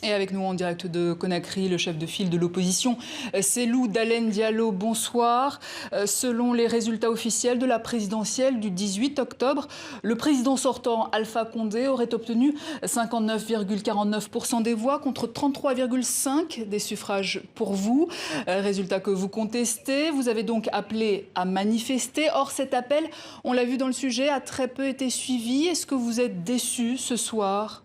Et avec nous en direct de Conakry, le chef de file de l'opposition, Cellou Dalein Diallo, bonsoir. Selon les résultats officiels de la présidentielle du 18 octobre, le président sortant Alpha Condé aurait obtenu 59,49% des voix contre 33,5% des suffrages pour vous. Résultat que vous contestez. Vous avez donc appelé à manifester. Or, cet appel, on l'a vu dans le sujet, a très peu été suivi. Est-ce que vous êtes déçu ce soir ?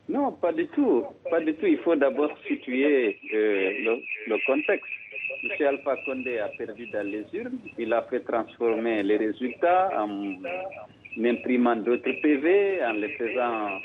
Non, pas du tout. Pas du tout. Il faut d'abord situer le contexte. M. Alpha Condé a perdu dans les urnes. Il a fait transformer les résultats en imprimant d'autres PV, en les faisant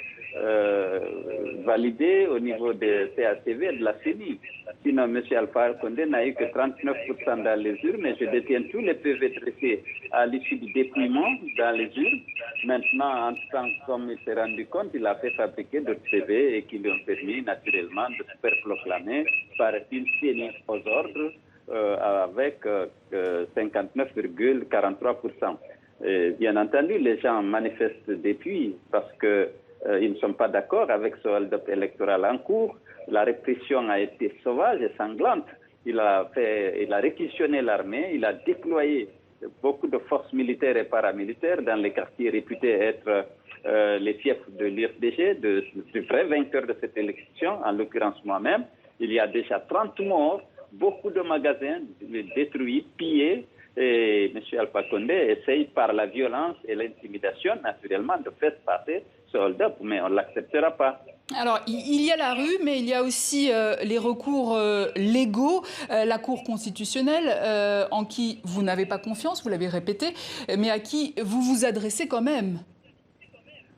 valider au niveau de CACV et de la CENI. Sinon, M. Alpha Condé n'a eu que 39% dans les urnes et je détiens tous les PV traités à l'issue du dépouillement dans les urnes. Maintenant, en tant comme il s'est rendu compte, il a fait fabriquer d'autres PV et qui lui ont permis naturellement de se faire proclamer par une CENI aux ordres avec 59,43%. Bien entendu, les gens manifestent depuis parce que ils ne sont pas d'accord avec ce hold-up électoral en cours. La répression a été sauvage et sanglante. Il a réquisitionné l'armée, il a déployé beaucoup de forces militaires et paramilitaires dans les quartiers réputés être les fiefs de l'UFDG, du vrai vainqueur de cette élection, en l'occurrence moi-même. Il y a déjà 30 morts, beaucoup de magasins détruits, pillés. Et M. Alpha Condé essaye par la violence et l'intimidation, naturellement, de faire passer ce hold-up, mais on ne l'acceptera pas. Alors, il y a la rue, mais il y a aussi les recours légaux, la Cour constitutionnelle, en qui vous n'avez pas confiance, vous l'avez répété, mais à qui vous vous adressez quand même.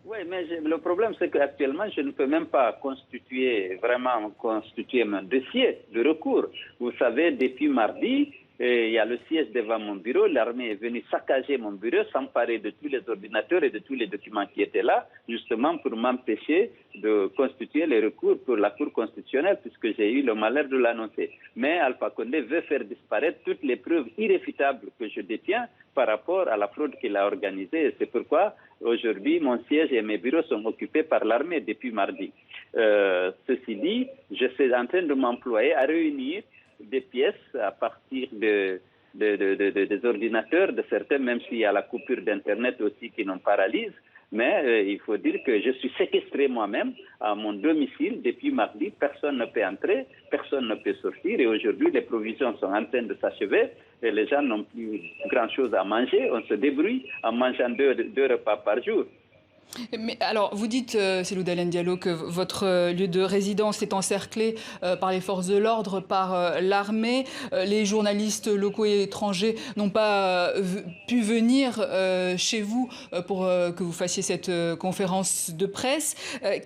Oui, mais le problème, c'est qu'actuellement, je ne peux même pas constituer mon dossier de recours. Vous savez, depuis mardi, il y a le siège devant mon bureau. L'armée est venue saccager mon bureau, s'emparer de tous les ordinateurs et de tous les documents qui étaient là, justement pour m'empêcher de constituer les recours pour la Cour constitutionnelle, puisque j'ai eu le malheur de l'annoncer. Mais Alpha Condé veut faire disparaître toutes les preuves irréfutables que je détiens par rapport à la fraude qu'il a organisée. Et c'est pourquoi aujourd'hui, mon siège et mes bureaux sont occupés par l'armée depuis mardi. Ceci dit, je suis en train de m'employer à réunir des pièces à partir des ordinateurs de certains, même s'il y a la coupure d'Internet aussi qui nous paralyse. Mais il faut dire que je suis séquestré moi-même à mon domicile depuis mardi. Personne ne peut entrer, personne ne peut sortir. Et aujourd'hui, les provisions sont en train de s'achever et les gens n'ont plus grand-chose à manger. On se débrouille en mangeant deux repas par jour. Mais alors, vous dites, Cellou Dalein Diallo, que votre lieu de résidence est encerclé par les forces de l'ordre, par l'armée. Les journalistes locaux et étrangers n'ont pas pu venir chez vous pour que vous fassiez cette conférence de presse.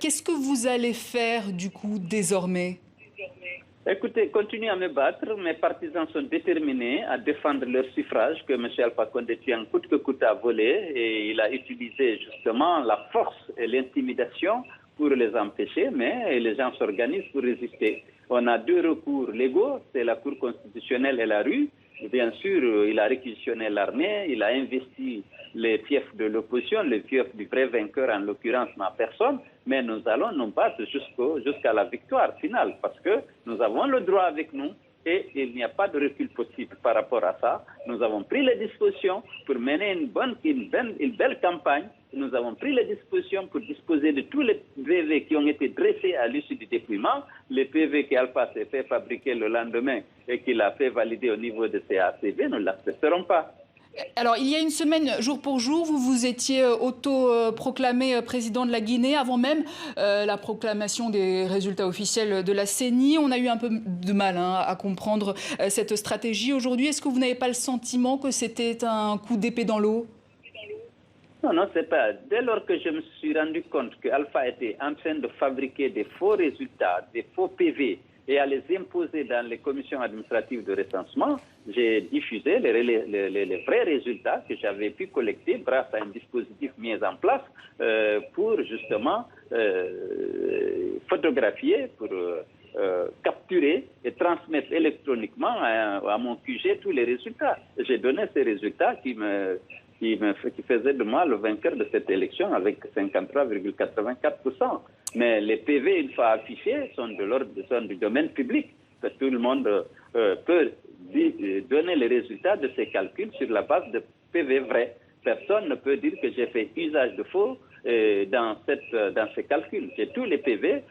Qu'est-ce que vous allez faire, du coup, désormais ? Écoutez, continuez à me battre. Mes partisans sont déterminés à défendre leur suffrage que M. Alpha Condé tient coûte que coûte à voler et il a utilisé justement la force et l'intimidation pour les empêcher, mais les gens s'organisent pour résister. On a deux recours légaux, c'est la Cour constitutionnelle et la rue. Bien sûr, il a réquisitionné l'armée, il a investi les fiefs de l'opposition, les fiefs du vrai vainqueur, en l'occurrence ma personne, mais nous allons nous battre jusqu'à la victoire finale, parce que nous avons le droit avec nous et il n'y a pas de recul possible par rapport à ça. Nous avons pris les dispositions pour mener une belle campagne. Nous avons pris les dispositions pour disposer de tous les PV qui ont été dressés à l'issue du dépouillement, les PV qu'Alpha s'est fait fabriquer le lendemain et qu'il a fait valider au niveau de CACV, nous ne l'accepterons pas. Alors, il y a une semaine, jour pour jour, vous vous étiez auto-proclamé président de la Guinée avant même la proclamation des résultats officiels de la CENI. On a eu un peu de mal à comprendre cette stratégie aujourd'hui. Est-ce que vous n'avez pas le sentiment que c'était un coup d'épée dans l'eau ? Non, c'est pas. Dès lors que je me suis rendu compte que Alpha était en train de fabriquer des faux résultats, des faux PV, et à les imposer dans les commissions administratives de recensement, j'ai diffusé les vrais résultats que j'avais pu collecter grâce à un dispositif mis en place pour justement photographier, pour capturer et transmettre électroniquement à mon QG tous les résultats. J'ai donné ces résultats qui faisait de moi le vainqueur de cette élection avec 53,84%. Mais les PV, une fois affichés, sont du domaine public. Que tout le monde peut donner les résultats de ces calculs sur la base de PV vrais. Personne ne peut dire que j'ai fait usage de faux dans ces calculs. J'ai tous les PV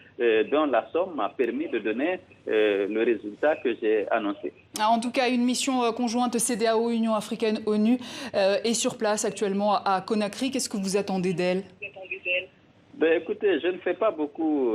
dont la somme m'a permis de donner le résultat que j'ai annoncé. En tout cas, une mission conjointe CEDEAO, Union africaine, ONU est sur place actuellement à Conakry. Qu'est-ce que vous attendez d'elle? Ben, écoutez, je ne fais pas beaucoup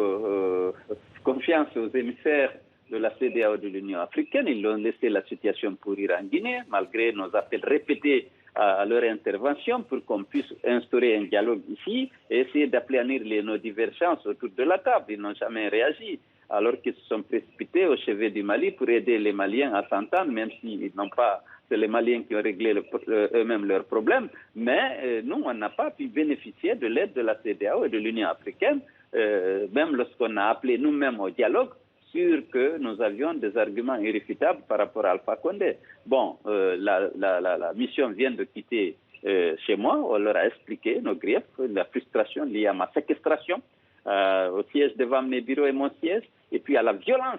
confiance aux émissaires de la CEDEAO de l'Union africaine. Ils ont laissé la situation pourrir en Guinée, malgré nos appels répétés à leur intervention pour qu'on puisse instaurer un dialogue ici et essayer d'aplanir nos divergences autour de la table. Ils n'ont jamais réagi, alors qu'ils se sont précipités au chevet du Mali pour aider les Maliens à s'entendre, même s'ils n'ont pas, c'est les Maliens qui ont réglé eux-mêmes leurs problèmes. Mais nous, on n'a pas pu bénéficier de l'aide de la CEDEAO et de l'Union africaine, même lorsqu'on a appelé nous-mêmes au dialogue, sûr que nous avions des arguments irréfutables par rapport à Alpha Condé. Bon, la mission vient de quitter chez moi. On leur a expliqué nos griefs, la frustration liée à ma séquestration, au siège devant mes bureaux et mon siège, et puis à la violence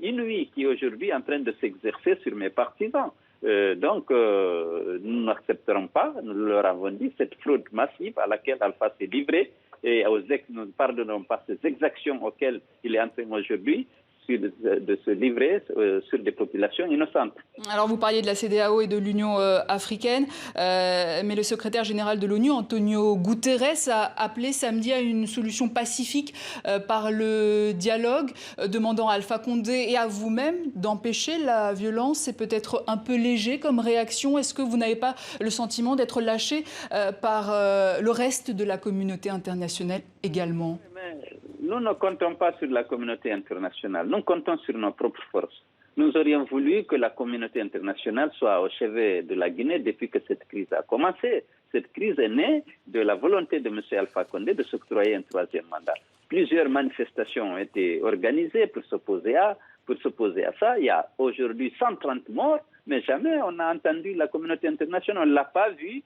inouïe qui est aujourd'hui en train de s'exercer sur mes partisans. Donc, nous n'accepterons pas, nous leur avons dit, cette fraude massive à laquelle Alpha s'est livré, et nous ne pardonnerons pas ces exactions auxquelles il est en train aujourd'hui de se livrer sur des populations innocentes. Alors vous parliez de la CEDEAO et de l'Union africaine, mais le secrétaire général de l'ONU, Antonio Guterres, a appelé samedi à une solution pacifique par le dialogue, demandant à Alpha Condé et à vous-même d'empêcher la violence. C'est peut-être un peu léger comme réaction. Est-ce que vous n'avez pas le sentiment d'être lâché par le reste de la communauté internationale également? Nous ne comptons pas sur la communauté internationale, nous comptons sur nos propres forces. Nous aurions voulu que la communauté internationale soit au chevet de la Guinée depuis que cette crise a commencé. Cette crise est née de la volonté de M. Alpha Condé de s'octroyer un troisième mandat. Plusieurs manifestations ont été organisées pour s'opposer à ça. Il y a aujourd'hui 130 morts, mais jamais on a entendu la communauté internationale. On ne l'a pas vu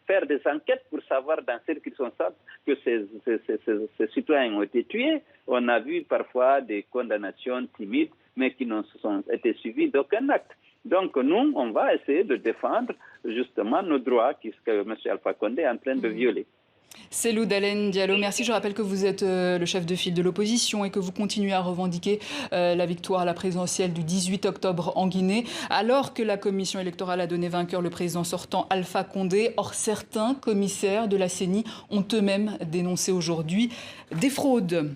faire des enquêtes pour savoir dans quelles circonstances que ces citoyens ont été tués. On a vu parfois des condamnations timides, mais qui n'ont été suivies d'aucun acte. Donc nous, on va essayer de défendre justement nos droits que M. Alpha Condé est en train de violer. Cellou Dalein Diallo, merci. Je rappelle que vous êtes le chef de file de l'opposition et que vous continuez à revendiquer la victoire à la présidentielle du 18 octobre en Guinée, alors que la commission électorale a donné vainqueur le président sortant Alpha Condé. Or, certains commissaires de la CENI ont eux-mêmes dénoncé aujourd'hui des fraudes.